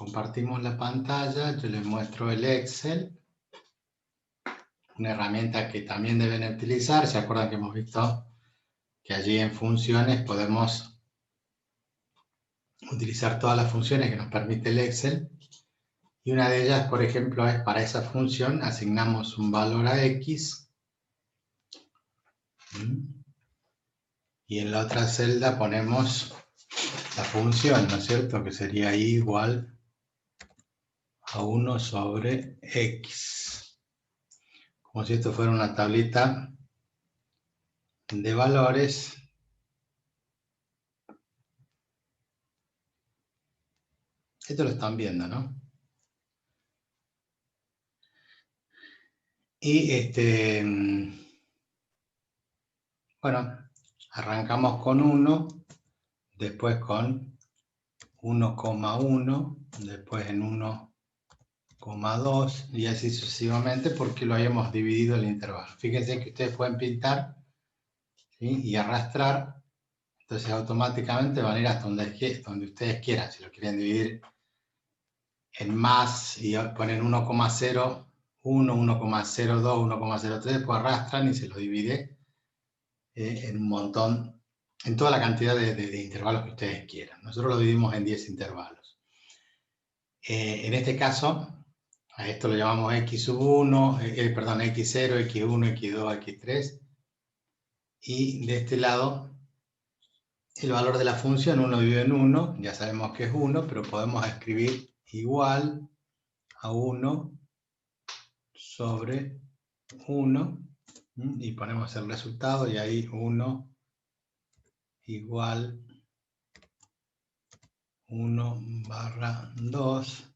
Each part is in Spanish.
Compartimos la pantalla, yo les muestro el Excel, una herramienta que también deben utilizar. ¿Se acuerdan que hemos visto que allí en funciones podemos utilizar todas las funciones que nos permite el Excel? Y una de ellas, por ejemplo, es para esa función asignamos un valor a X y en la otra celda ponemos la función, ¿no es cierto? Que sería y igual a 1 sobre X. Como si esto fuera una tablita de valores. Esto lo están viendo, ¿no? Y bueno, arrancamos con 1, después con 1,1, después en 1,2 y así sucesivamente porque lo hayamos dividido el intervalo. Fíjense que ustedes pueden pintar, ¿sí?, y arrastrar, entonces automáticamente van a ir hasta donde ustedes quieran. Si lo quieren dividir en más y ponen 1,01, 1,02, 1,03, después arrastran y se lo divide en un montón, en toda la cantidad de intervalos que ustedes quieran. Nosotros lo dividimos en 10 intervalos. En este caso, a esto lo llamamos x1, x0, x1, x2, x3. Y de este lado, el valor de la función 1 dividido en 1, ya sabemos que es 1, pero podemos escribir igual a 1 sobre 1, y ponemos el resultado, y ahí 1 igual 1/2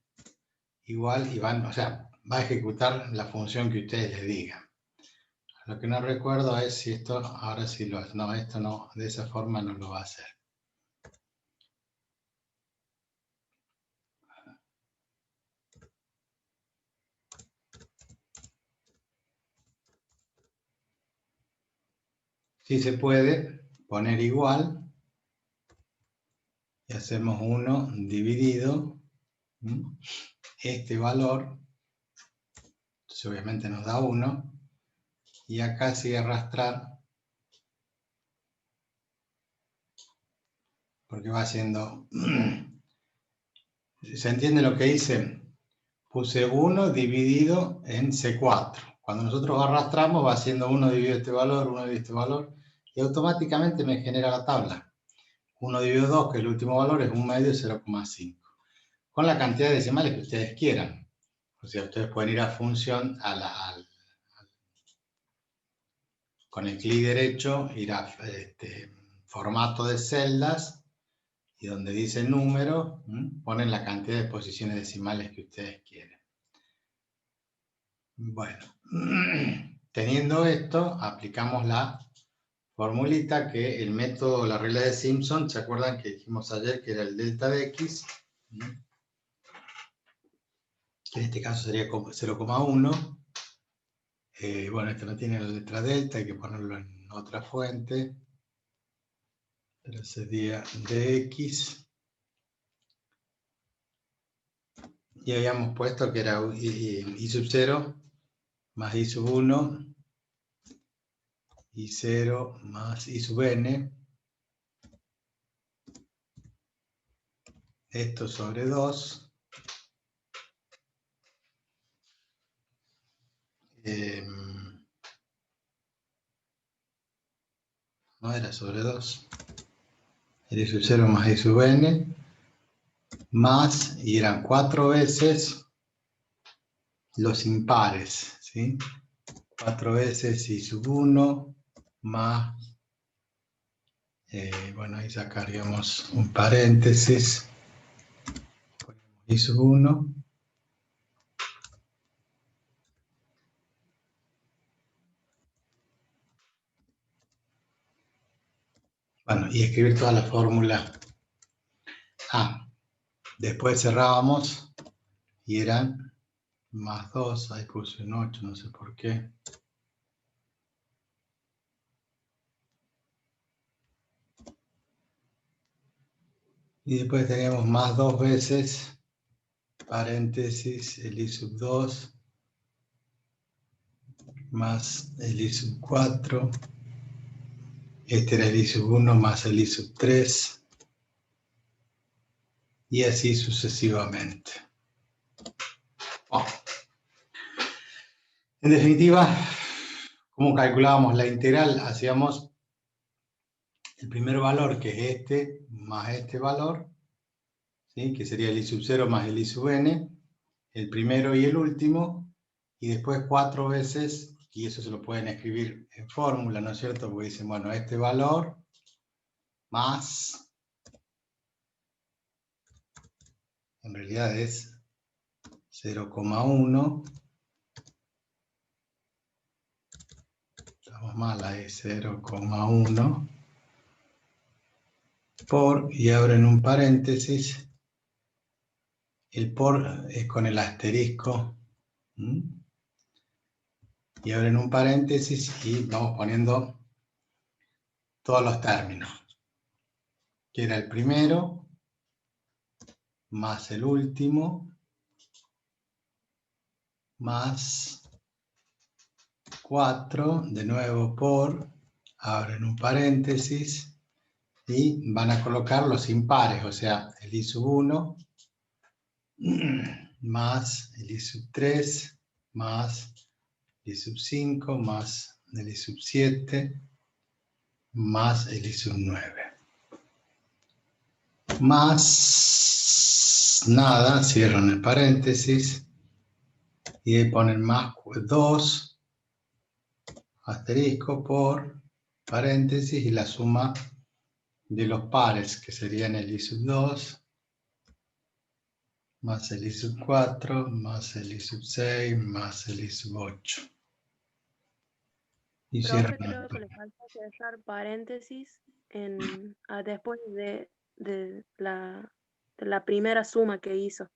igual, y van, o sea, va a ejecutar la función que ustedes le digan. Lo que no recuerdo es si esto, ahora sí lo hace. No, esto no, de esa forma no lo va a hacer. Sí se puede poner igual, y hacemos 1 dividido este valor, entonces obviamente nos da 1, y acá sigue arrastrar, porque va haciendo... ¿Se entiende lo que hice? Puse 1 dividido en C4. Cuando nosotros arrastramos va haciendo 1 dividido este valor, 1 dividido este valor, y automáticamente me genera la tabla. 1 dividido 2, que el último valor es 1 medio, 0,5. Con la cantidad de decimales que ustedes quieran. O sea, ustedes pueden ir a función, con el clic derecho, ir a formato de celdas, y donde dice número, ponen la cantidad de posiciones decimales que ustedes quieren. Bueno, teniendo esto, aplicamos la formulita que el método, la regla de Simpson, ¿se acuerdan que dijimos ayer que era el delta de x? En este caso sería 0,1. Bueno, esto no tiene la letra delta, hay que ponerlo en otra fuente. Pero sería dx. Y habíamos puesto que era i sub 0 más i sub 1, y 0 más i sub n. Esto sobre 2. No era sobre 2. Era i sub 0 más i sub n. Más, y eran 4 veces los impares, ¿sí? 4 veces i sub 1 más, bueno, ahí sacaríamos un paréntesis, i sub 1, bueno, y escribir toda la fórmula. Después cerrábamos y eran más 2, ahí puse un 8, no sé por qué. Y después teníamos más 2 veces paréntesis, el I sub 2, más el I sub 4, este era el I sub 1 más el I sub 3, y así sucesivamente. Oh. En definitiva, ¿cómo calculábamos la integral? Hacíamos el primer valor, que es este, más este valor, ¿sí? Que sería el I sub 0 más el I sub n, el primero y el último, y después 4 veces, y eso se lo pueden escribir en fórmula, ¿no es cierto? Porque dicen, bueno, este valor más, en realidad es 0,1, estamos mal ahí, 0,1, por, y abren un paréntesis, el por es con el asterisco, y abren un paréntesis y vamos poniendo todos los términos, que era el primero, más el último, más 4, de nuevo por, abren un paréntesis, y van a colocar los impares, o sea, el I sub 1, más el I sub 3, más el I sub 5, más el I sub 7, más el I sub 9. Más nada, cierran el paréntesis, y ahí ponen más 2, asterisco, por, paréntesis, y la suma de los pares, que serían el I sub 2, más el I sub 4, más el I sub 6, más el I sub 8. Y cierran. Profe, creo que le falta cerrar paréntesis después de la primera suma que hizo,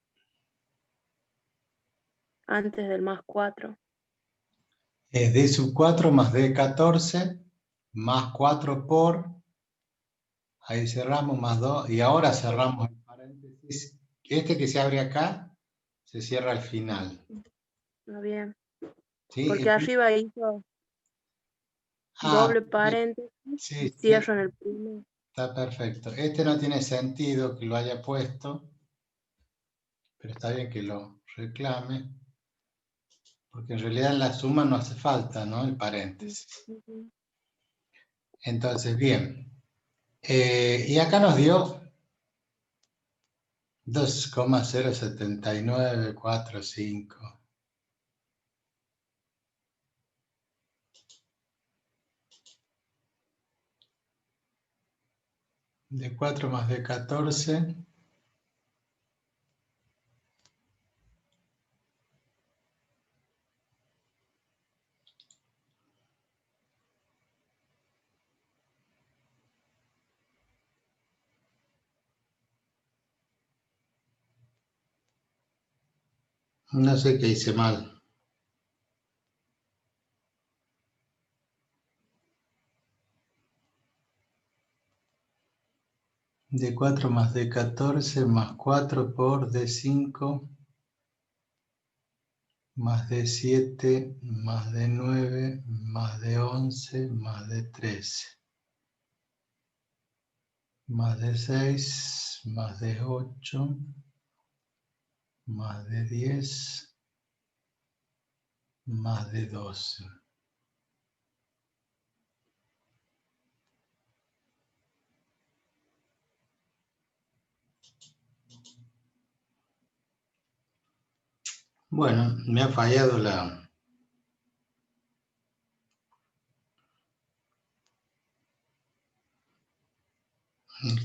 antes del más 4. Es D sub 4 más D14, más 4 por, ahí cerramos, más 2, y ahora cerramos el paréntesis. Este que se abre acá, se cierra al final. Está bien. ¿Sí? Porque arriba hizo doble paréntesis sí, y cierro en el primero. está perfecto. Este no tiene sentido que lo haya puesto, pero está bien que lo reclame, porque en realidad en la suma no hace falta, ¿no? El paréntesis. Entonces, bien. Y acá nos dio 2,0794,5. De 4 más de 14. No sé qué hice mal. De 4 más de 14 más 4 por D5 más de 7 más de 9 más de 11 más de 13 más de 6 más de 8 más de 10 más de 12. Bueno, me ha fallado el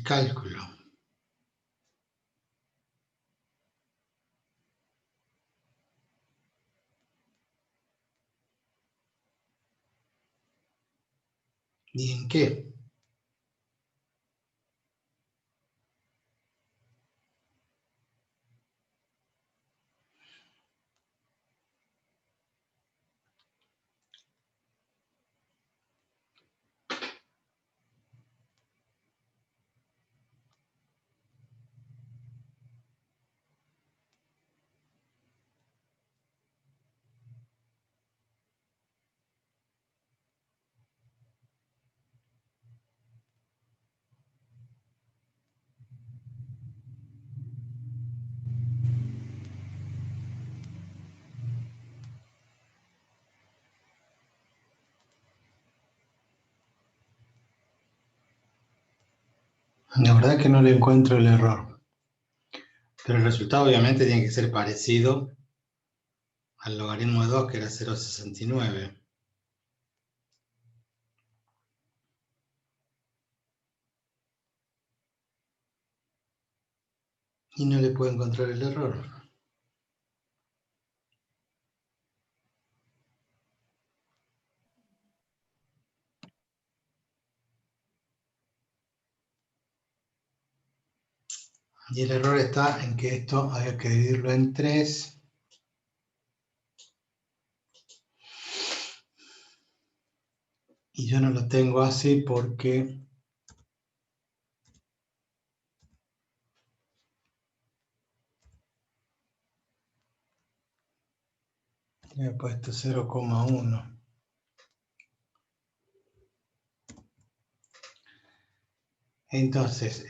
cálculo. ¿Y en qué? La verdad que no le encuentro el error. Pero el resultado obviamente tiene que ser parecido al logaritmo de 2, que era 0,69. Y no le puedo encontrar el error. Y el error está en que esto había que dividirlo en 3. Y yo no lo tengo así porque le he puesto 0,1. Entonces,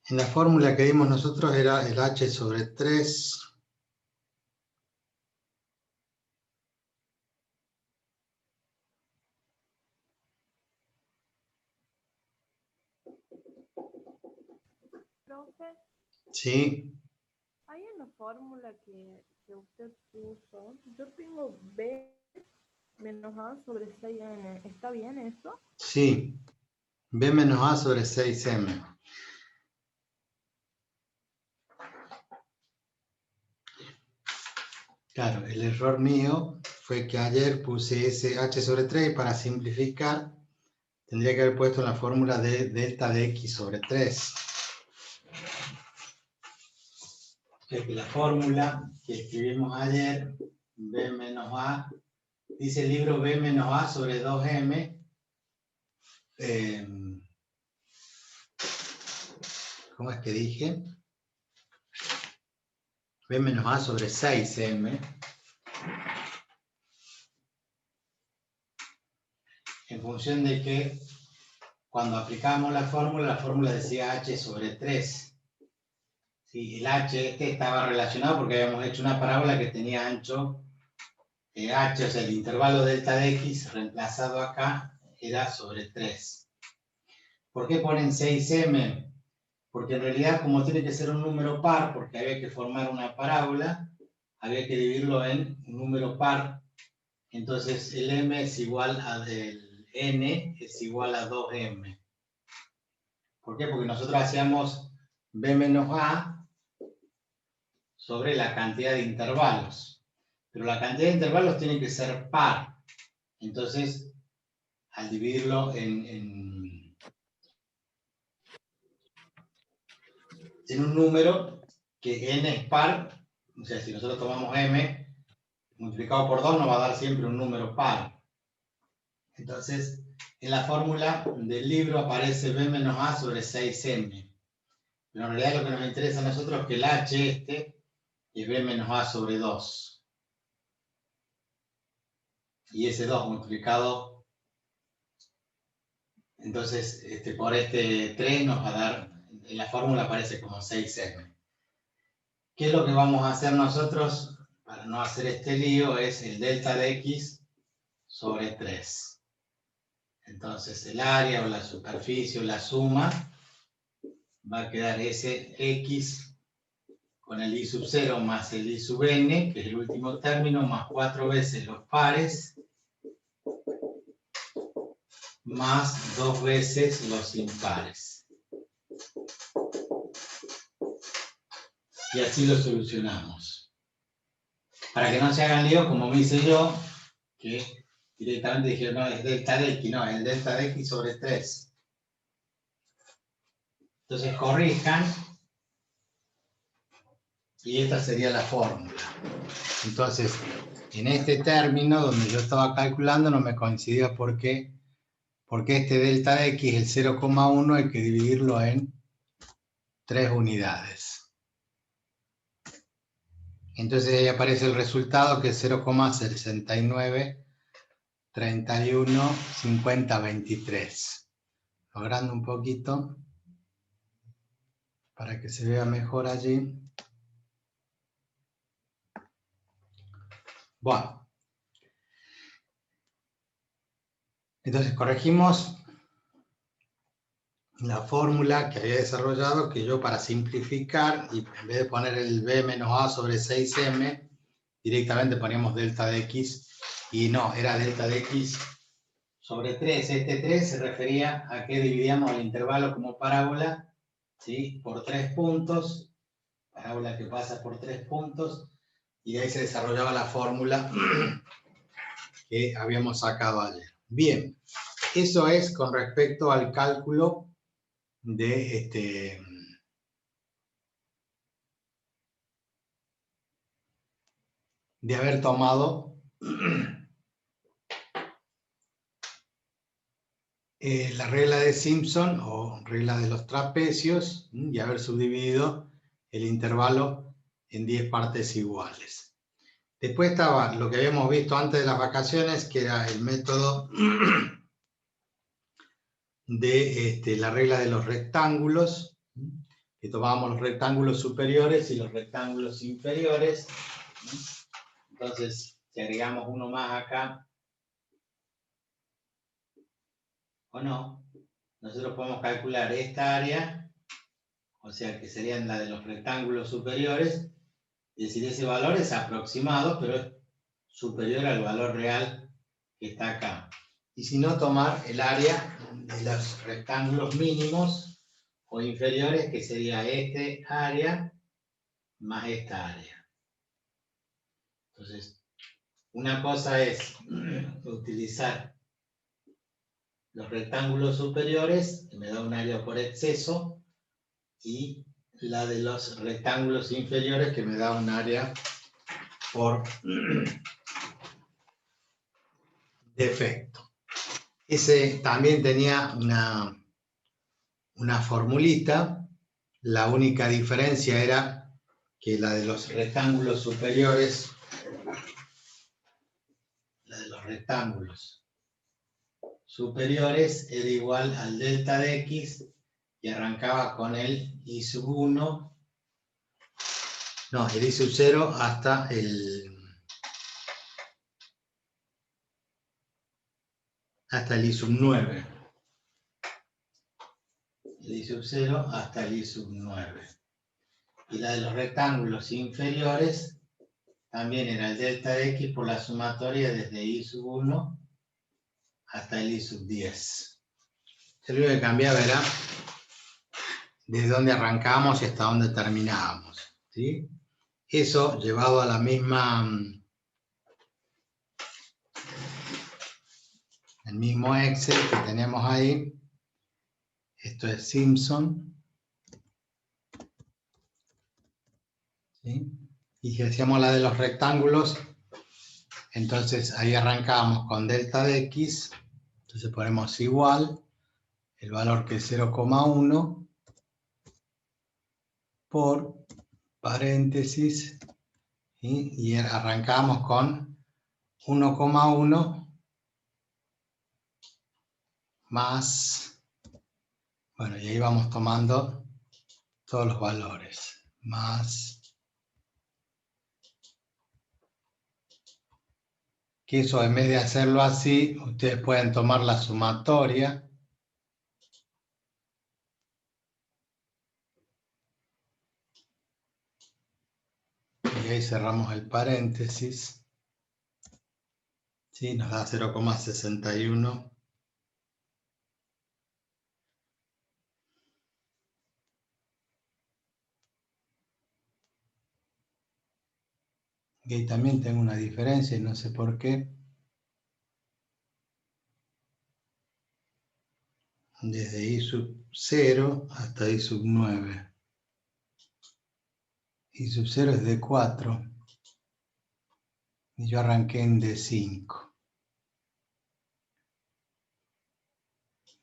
en la fórmula que dimos nosotros era el h sobre 3 Profe, ¿sí? ahí en la fórmula que usted puso, yo tengo B menos A sobre 6N. ¿Está bien eso? Sí, b menos a sobre 6m. Claro, el error mío fue que ayer puse ese h sobre 3 y para simplificar tendría que haber puesto la fórmula de delta de x sobre 3. Que la fórmula que escribimos ayer, b menos a, dice el libro b menos a sobre 2m. ¿Cómo es que dije? B menos A sobre 6M. En función de que cuando aplicamos la fórmula decía H sobre 3. Sí, el H este estaba relacionado porque habíamos hecho una parábola que tenía ancho H, o sea, el intervalo delta de X reemplazado acá era sobre 3. ¿Por qué ponen 6M? Porque en realidad, como tiene que ser un número par, porque había que formar una parábola, había que dividirlo en un número par. Entonces el m es igual a el n es igual a 2m. ¿Por qué? Porque nosotros hacíamos b menos a sobre la cantidad de intervalos. Pero la cantidad de intervalos tiene que ser par. Entonces, al dividirlo en un número que n es par, o sea, si nosotros tomamos m multiplicado por 2 nos va a dar siempre un número par. Entonces, en la fórmula del libro aparece b menos a sobre 6m. Pero en realidad lo que nos interesa a nosotros es que el h este es b menos a sobre 2. Y ese 2 multiplicado, entonces, por este 3 nos va a dar, en la fórmula aparece como 6m. ¿Qué es lo que vamos a hacer nosotros para no hacer este lío? Es el delta de x sobre 3. Entonces el área o la superficie o la suma va a quedar ese x con el i sub 0 más el i sub n, que es el último término, más 4 veces los pares, más 2 veces los impares. Y así lo solucionamos. Para que no se hagan líos como me hice yo, que directamente dije, no, es delta de x, no, es el delta de x sobre 3. Entonces corrijan, y esta sería la fórmula. Entonces, en este término donde yo estaba calculando no me coincidía porque este delta de x, el 0,1, hay que dividirlo en 3 unidades. Entonces ahí aparece el resultado que es 0,69315023. Logrando un poquito para que se vea mejor allí. Bueno. Entonces corregimos la fórmula que había desarrollado, que yo para simplificar, y en vez de poner el b menos a sobre 6m, directamente poníamos delta de x, y no, era delta de x sobre 3. Este 3 se refería a que dividíamos el intervalo como parábola, ¿sí? Por 3 puntos, parábola que pasa por 3 puntos, y de ahí se desarrollaba la fórmula que habíamos sacado ayer. Bien, eso es con respecto al cálculo de haber tomado la regla de Simpson o regla de los trapecios y haber subdividido el intervalo en 10 partes iguales. Después estaba lo que habíamos visto antes de las vacaciones, que era el método de la regla de los rectángulos, que tomábamos los rectángulos superiores y los rectángulos inferiores. Entonces, si agregamos uno más acá, o no, nosotros podemos calcular esta área, o sea que serían la de los rectángulos superiores, y decir ese valor es aproximado, pero es superior al valor real que está acá. Y si no, tomar el área de los rectángulos mínimos o inferiores, que sería este área más esta área. Entonces, una cosa es utilizar los rectángulos superiores, que me da un área por exceso, y la de los rectángulos inferiores, que me da un área por defecto. Ese también tenía una formulita. La única diferencia era que la de los rectángulos superiores, era igual al delta de x, y arrancaba con el i sub 1, no, el i sub 0 hasta el i sub 9. El i sub 0 hasta el i sub 9. Y la de los rectángulos inferiores también era el delta de x por la sumatoria desde i sub 1 hasta el i sub 10. Lo único que cambiaba era desde dónde arrancábamos y hasta dónde terminábamos, ¿sí? Eso llevado a la misma, el mismo Excel que tenemos ahí. Esto es Simpson, ¿sí? Y si hacíamos la de los rectángulos, entonces ahí arrancábamos con delta de x, entonces ponemos igual, el valor que es 0,1 por paréntesis, ¿sí? Y arrancamos con 1,1 más, bueno, y ahí vamos tomando todos los valores, más, que eso en vez de hacerlo así, ustedes pueden tomar la sumatoria, y ahí cerramos el paréntesis, ¿sí? Nos da 0,61. Y ahí también tengo una diferencia y no sé por qué. Desde i sub 0 hasta i sub 9. I sub 0 es de 4. Y yo arranqué en D5.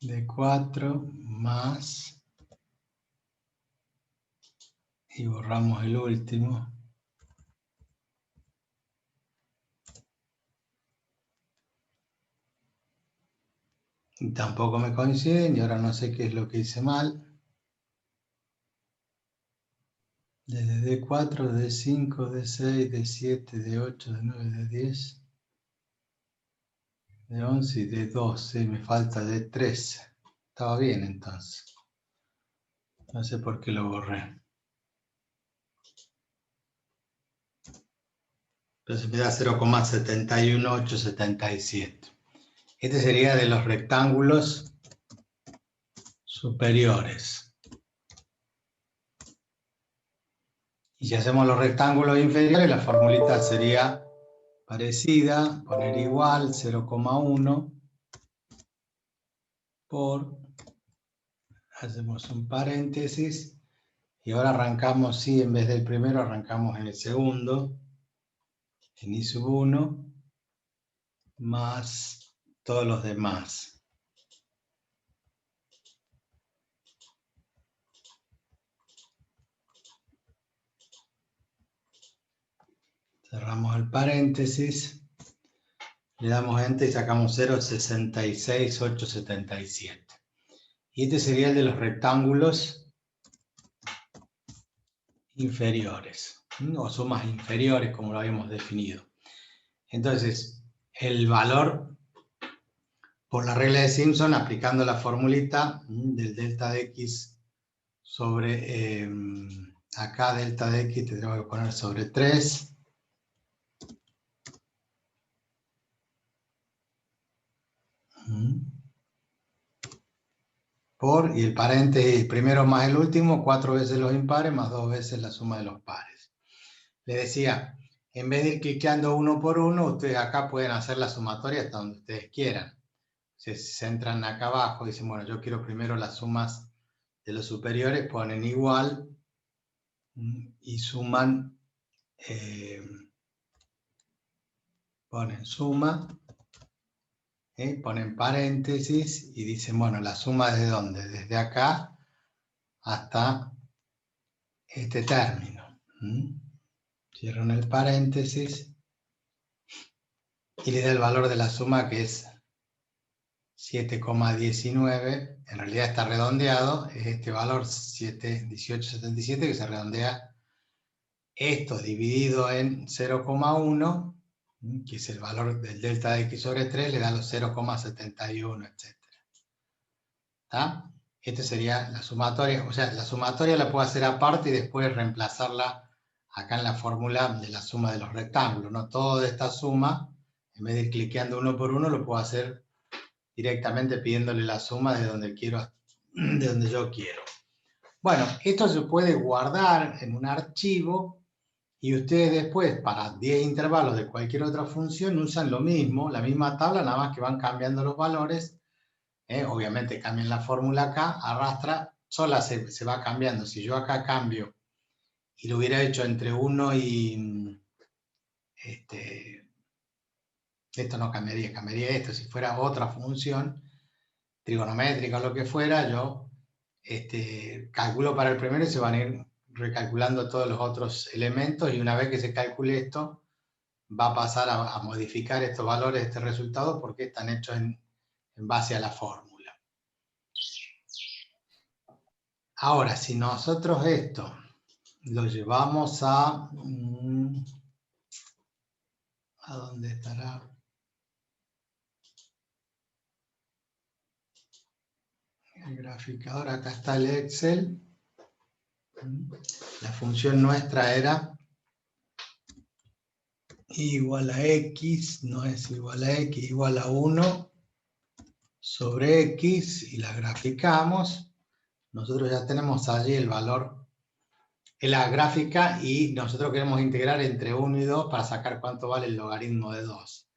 D4 más. Y borramos el último. Y tampoco me coinciden y ahora no sé qué es lo que hice mal. Desde D4, D5, D6, D7, D8, D9, D10, D11 y D12. Me falta D13. Estaba bien entonces. No sé por qué lo borré. Entonces me da 0,71877. Este sería de los rectángulos superiores. Y si hacemos los rectángulos inferiores, la formulita sería parecida. Poner igual 0,1 por... Hacemos un paréntesis. Y ahora arrancamos, sí, en vez del primero, arrancamos en el segundo. En I1 más todos los demás. Cerramos el paréntesis, le damos enter y sacamos 0,66877. Y este sería el de los rectángulos inferiores, o sumas inferiores, como lo habíamos definido. Entonces, el valor, por la regla de Simpson, aplicando la formulita del delta de x sobre, acá delta de x tendremos que poner sobre 3. Por, y el paréntesis, el primero más el último, 4 veces los impares más 2 veces la suma de los pares. Les decía, en vez de ir cliqueando uno por uno, ustedes acá pueden hacer la sumatoria hasta donde ustedes quieran. Si se entran acá abajo y dicen, bueno, yo quiero primero las sumas de los superiores, ponen igual y suman, ponen suma, ponen paréntesis y dicen, bueno, la suma ¿desde dónde? Desde acá hasta este término. Cierran el paréntesis y le da el valor de la suma, que es 7,19. En realidad está redondeado, es este valor 7,1877 que se redondea esto dividido en 0,1, que es el valor del delta de x sobre 3, le da los 0,71, etc. ¿Está? Esta sería la sumatoria, o sea, la sumatoria la puedo hacer aparte y después reemplazarla acá en la fórmula de la suma de los rectángulos, ¿no? Toda esta suma, en vez de ir cliqueando uno por uno, lo puedo hacer directamente pidiéndole la suma de donde quiero, de donde yo quiero. Bueno, esto se puede guardar en un archivo y ustedes después, para 10 intervalos de cualquier otra función, usan lo mismo, la misma tabla, nada más que van cambiando los valores. Obviamente cambian la fórmula acá, arrastra, sola se va cambiando. Si yo acá cambio y lo hubiera hecho entre 1 y... esto no cambiaría, cambiaría esto. Si fuera otra función trigonométrica o lo que fuera, yo calculo para el primero y se van a ir recalculando todos los otros elementos, y una vez que se calcule esto, va a pasar a modificar estos valores, este resultado, porque están hechos en base a la fórmula. Ahora, si nosotros esto lo llevamos a dónde estará? El graficador, acá está el Excel. La función nuestra era y igual a x, no es igual a x, igual a 1 sobre x, y la graficamos. Nosotros ya tenemos allí el valor en la gráfica y nosotros queremos integrar entre 1 y 2 para sacar cuánto vale el logaritmo de 2.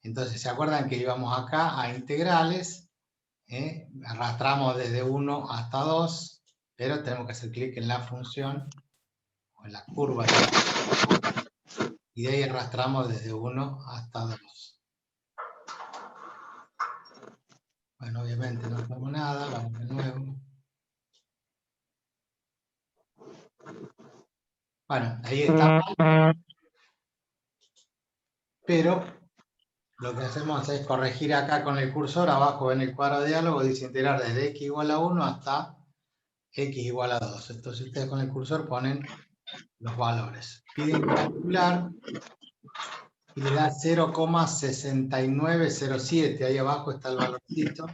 Entonces, ¿se acuerdan que íbamos acá a integrales? Arrastramos desde 1 hasta 2, pero tenemos que hacer clic en la función o en la curva y de ahí arrastramos desde 1 hasta 2. Bueno, obviamente no hacemos nada, vamos de nuevo. Bueno, ahí está. Pero lo que hacemos es corregir acá con el cursor. Abajo en el cuadro de diálogo dice integrar desde x igual a 1 hasta x igual a 2. Entonces ustedes con el cursor ponen los valores. Piden calcular y le da 0,6907. Ahí abajo está el valorcito.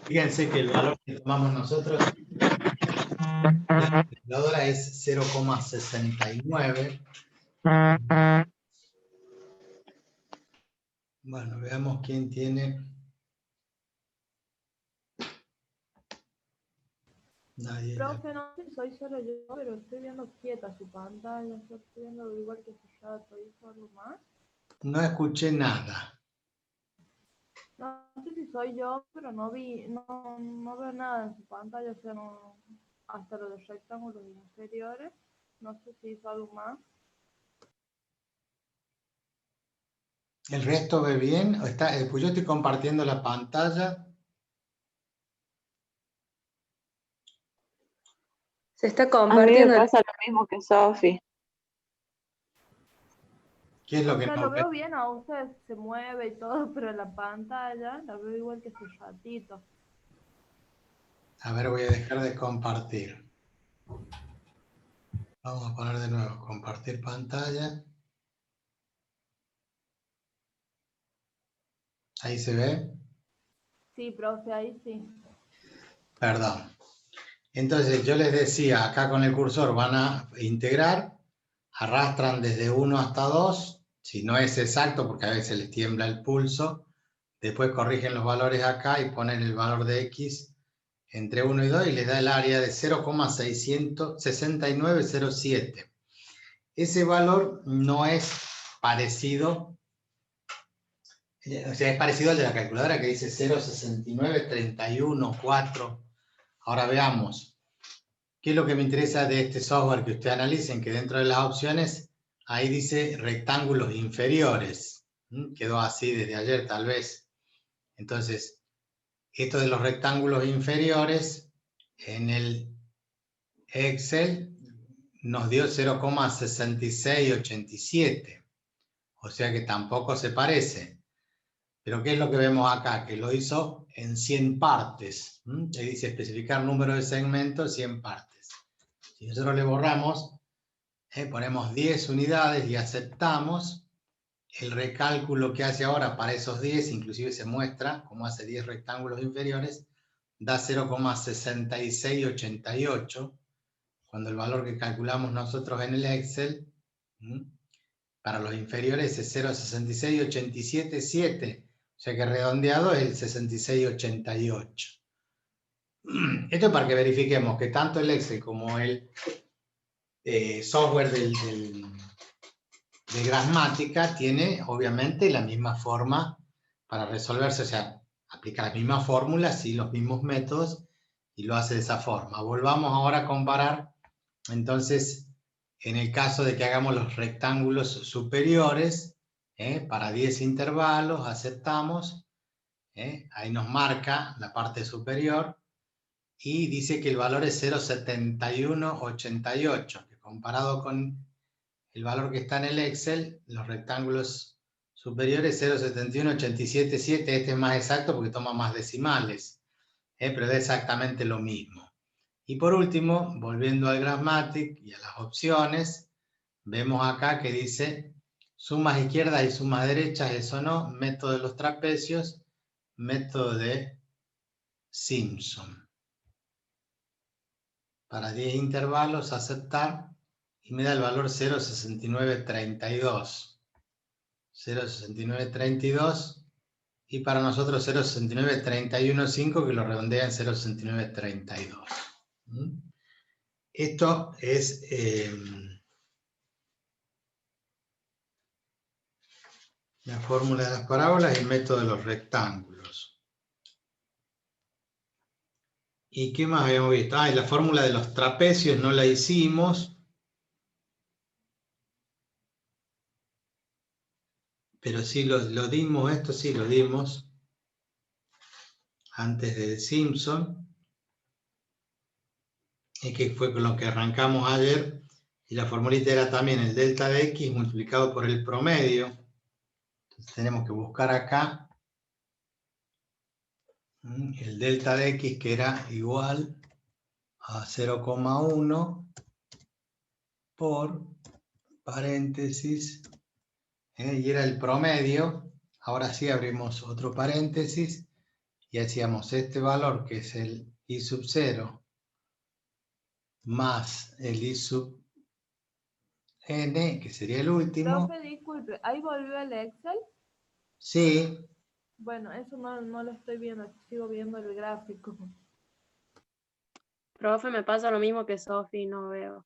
Fíjense que el valor que tomamos nosotros, la calculadora es 0,69. Bueno, veamos quién tiene. Nadie. Profe, no sé si soy solo yo, pero estoy viendo quieta su pantalla, yo estoy viendo igual que su chato, ¿hizo algo más? No escuché nada. No sé si soy yo, pero no veo nada en su pantalla, o sea, no, hasta los rectángulos inferiores, no sé si hizo algo más. ¿El resto ve bien? Pues yo estoy compartiendo la pantalla. Se está A mí compartiendo. me pasa lo mismo que Sofi. ¿Qué es lo O que sea, no lo ve? veo bien, a usted se mueve y todo, pero la pantalla la veo igual que su chatito. A ver, voy a dejar de compartir. Vamos a poner de nuevo, compartir pantalla. Ahí se ve. Sí, profe, ahí sí. Perdón. Entonces yo les decía, acá con el cursor van a integrar, arrastran desde 1 hasta 2, si no es exacto porque a veces les tiembla el pulso, después corrigen los valores acá y ponen el valor de X entre 1 y 2 y les da el área de 0,6907. Ese valor no es parecido, o sea, es parecido al de la calculadora que dice 0,6931,4. Ahora veamos, ¿qué es lo que me interesa de este software que ustedes analicen? Que dentro de las opciones, ahí dice rectángulos inferiores. Quedó así desde ayer tal vez. Entonces, esto de los rectángulos inferiores, en el Excel nos dio 0,6687. O sea que tampoco se parece. Pero ¿qué es lo que vemos acá? Que lo hizo en 100 partes. Le dice especificar número de segmentos, 100 partes. Si nosotros le borramos, ponemos 10 unidades y aceptamos, el recálculo que hace ahora para esos 10, inclusive se muestra cómo hace 10 rectángulos inferiores, da 0,6688, cuando el valor que calculamos nosotros en el Excel, para los inferiores es 0,66877, o sea que redondeado es el 6688. Esto es para que verifiquemos que tanto el Excel como el software de Gramática tiene obviamente la misma forma para resolverse, o sea, aplica las mismas fórmulas y los mismos métodos y lo hace de esa forma. Volvamos ahora a comparar, entonces, en el caso de que hagamos los rectángulos superiores, para 10 intervalos, aceptamos, ahí nos marca la parte superior y dice que el valor es 0,7188, que comparado con el valor que está en el Excel, los rectángulos superiores 0,71877, este es más exacto porque toma más decimales, pero da exactamente lo mismo. Y por último, volviendo al Graphmatic y a las opciones, vemos acá que dice sumas izquierdas y sumas derechas, eso no, método de los trapecios, método de Simpson. Para 10 intervalos, aceptar, y me da el valor 0,6932. 0,6932 y para nosotros 0,69315 que lo redondea en 0,6932. Esto es la fórmula de las parábolas y el método de los rectángulos. ¿Y qué más habíamos visto? Y la fórmula de los trapecios no la hicimos, pero sí lo dimos, esto sí lo dimos antes de Simpson, que fue con lo que arrancamos ayer, y la formulita era también el delta de x multiplicado por el promedio. Entonces tenemos que buscar acá el delta de x, que era igual a 0,1 por paréntesis, y era el promedio. Ahora sí abrimos otro paréntesis y hacíamos este valor que es el I sub 0 más el I sub n, que sería el último. Profe, disculpe, ¿ahí volvió el Excel? Sí. Bueno, eso no lo estoy viendo, sigo viendo el gráfico. Profe, me pasa lo mismo que Sofi, no veo.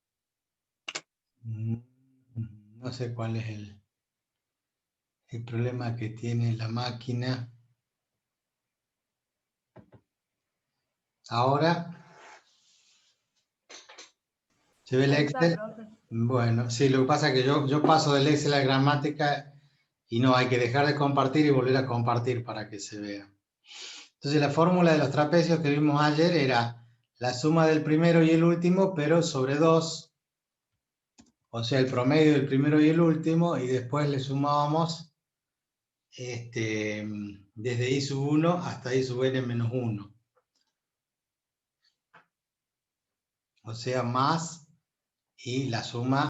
No sé cuál es el problema que tiene la máquina. Ahora, ¿se ve el Ahí está, Excel? profe. Bueno, sí, lo que pasa es que yo paso del Excel a la gramática y no, hay que dejar de compartir y volver a compartir para que se vea. Entonces la fórmula de los trapecios que vimos ayer era la suma del primero y el último, pero sobre 2, o sea, el promedio del primero y el último, y después le sumábamos desde I sub 1 hasta I sub n menos 1. O sea, más y la suma